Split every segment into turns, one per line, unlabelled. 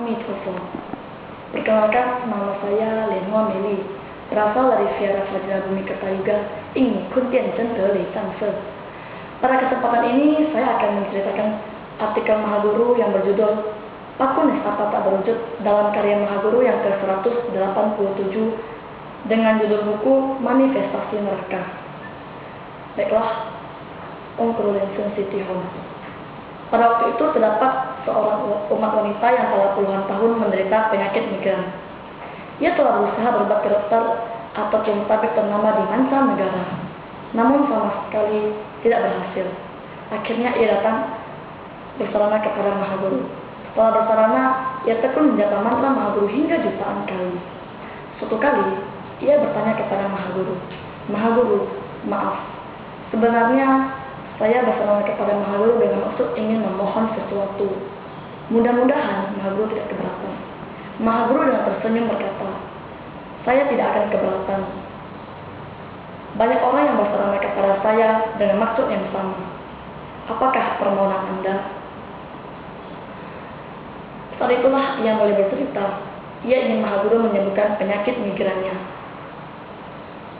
Amitofo. Perkenalkan, nama saya Lenhua Meli, berasal dari Viara Fajra Bumi Kertayuga, Ing Kuntian Center Li Changse. Pada kesempatan ini, saya akan menceritakan artikel Mahaguru yang berjudul Paku Nestapa Tak Berwujud dalam karya Mahaguru yang ke-187 dengan judul buku Manifestasi Neraka. Baiklah, Ongkrulensen City Home. Pada waktu itu terdapat seorang umat wanita yang telah puluhan tahun menderita penyakit migran. Ia telah berusaha berbuat ke dokter ataupun tabib ternama di mancanegara, namun sama sekali tidak berhasil. Akhirnya ia datang bersarana kepada Mahaguru. Setelah bersarana, ia tekun menjapa mantra Mahaguru hingga jutaan kali. Suatu kali, ia bertanya kepada Mahaguru, "Mahaguru, maaf, sebenarnya saya bersarana kepada Mahaguru dengan maksud ingin memohon sesuatu. Mudah-mudahan Mahaguru tidak keberatan." Mahaguru dengan tersenyum berkata, "Saya tidak akan keberatan. Banyak orang yang bersarana kepada saya dengan maksud yang sama. Apakah permohonan Anda?" Saat itulah ia mulai bercerita. Ia ingin Mahaguru menyembuhkan penyakit migrannya.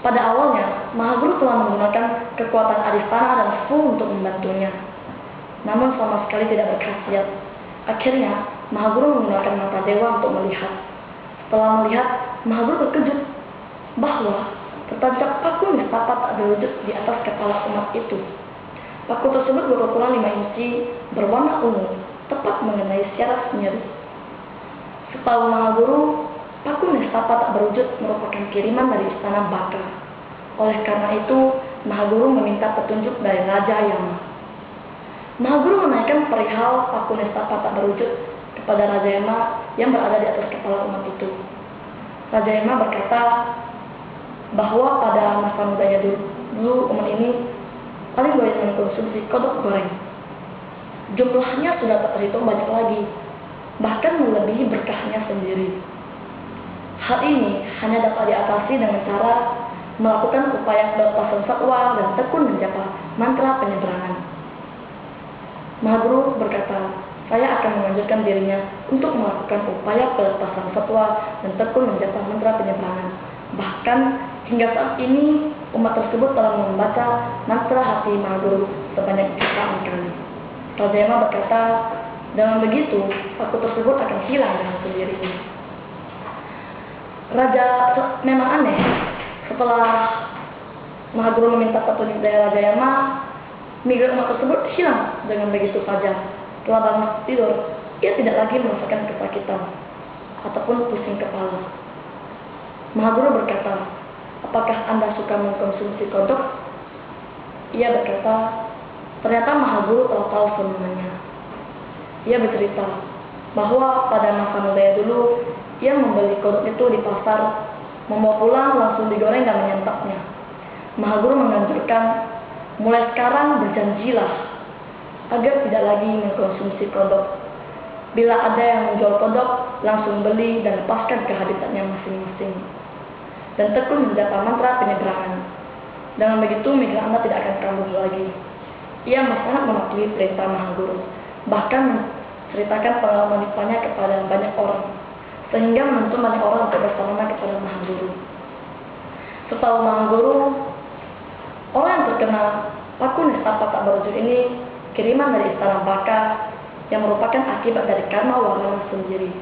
Pada awalnya, Mahaguru telah menggunakan kekuatan Adistana dan Fu untuk membantunya, namun sama sekali tidak berkhasiat. Akhirnya, Mahaguru menggunakan mata dewa untuk melihat. Setelah melihat, Mahaguru terkejut bahwa tertancap paku nestapa tak berwujud di atas kepala umat itu. Paku tersebut berukuran 5 inci, berwarna ungu, tepat mengenai syaraf nyeri. Setahu Mahaguru, paku nestapa tak berwujud merupakan kiriman dari istana Baka. Oleh karena itu, Mahaguru meminta petunjuk dari Raja Yama. Mahaguru menaikkan perihal paku nestapa tak berwujud kepada Raja Yama yang berada di atas kepala umat itu. Raja Yama berkata bahwa pada masa mudanya dulu umat ini paling banyak mengkonsumsi kodok goreng. Jumlahnya sudah tak terhitung banyak lagi, bahkan melebihi berkahnya sendiri. Hal ini hanya dapat diatasi dengan cara melakukan upaya pelepasan satwa dan tekun menjapa mantra penyeberangan. Mahaguru berkata, "Saya akan menganjurkan dirinya untuk melakukan upaya pelepasan satwa dan tekun menjapa mantra penyeberangan. Bahkan hingga saat ini umat tersebut telah membaca mantra hati Mahaguru sebanyak jutaan kali." Raja Yama berkata, "Dengan begitu, paku tersebut akan hilang dengan sendirinya." Raja memang aneh. Setelah Mahaguru meminta petunjuk dari Raja Yama, migran umat tersebut hilang dengan begitu saja. Setelah bangun tidur, ia tidak lagi merasakan kesakitan ataupun pusing kepala. Mahaguru berkata, "Apakah Anda suka mengkonsumsi kodok?" Ia berkata, ternyata Mahaguru telah tahu semuanya. Ia bercerita bahwa pada masa mudanya dulu, ia membeli kodok itu di pasar, membawa pulang langsung digoreng dan menyantapnya. Mahaguru menganjurkan, mulai sekarang berjanjilah agar tidak lagi mengkonsumsi kodok. Bila ada yang menjual kodok, langsung beli dan lepaskan ke habitatnya masing-masing. Dan tekun menjapa mantra penyeberangan. Dengan begitu, migran Anda tidak akan kambuh lagi. Ia sangat mematuhi perintah Mahaguru, bahkan menceritakan pengalaman hidupnya kepada banyak orang, sehingga menuntut banyak orang untuk bersarana kepada Mahaguru. Setahu Mahaguru, orang yang terkena paku nestapa tak berwujud ini kiriman dari istana Baka yang merupakan akibat dari karma warna sendiri.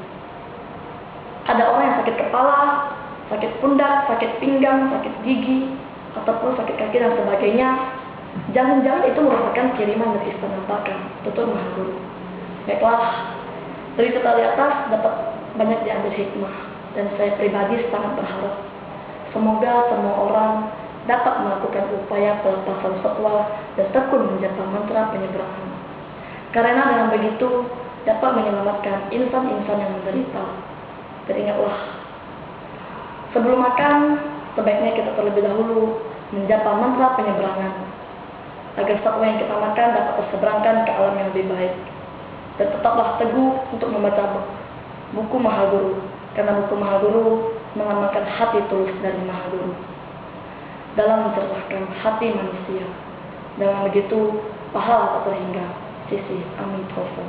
Ada orang yang sakit kepala, sakit pundak, sakit pinggang, sakit gigi, ataupun sakit kaki dan sebagainya. Jangan-jangan itu merupakan kiriman dari istana Baka, tutur Mahaguru. Baiklah, dari cerita di atas dapat banyak diambil hikmah, dan saya pribadi sangat berharap semoga semua orang dapat melakukan upaya pelepasan satwa dan tekun menjapa mantra penyeberangan. Karena dengan begitu dapat menyelamatkan insan-insan yang menderita. Dan ingatlah, sebelum makan sebaiknya kita terlebih dahulu menjapa mantra penyeberangan, agar satwa yang kita makan dapat terseberangkan ke alam yang lebih baik. Dan tetaplah teguh untuk membaca buku Mahaguru, karena buku Mahaguru mengamalkan hati tulus dari Mahaguru dalam mencerdaskan hati manusia. Dengan begitu, pahala tak terhingga. Sisi Amitofo.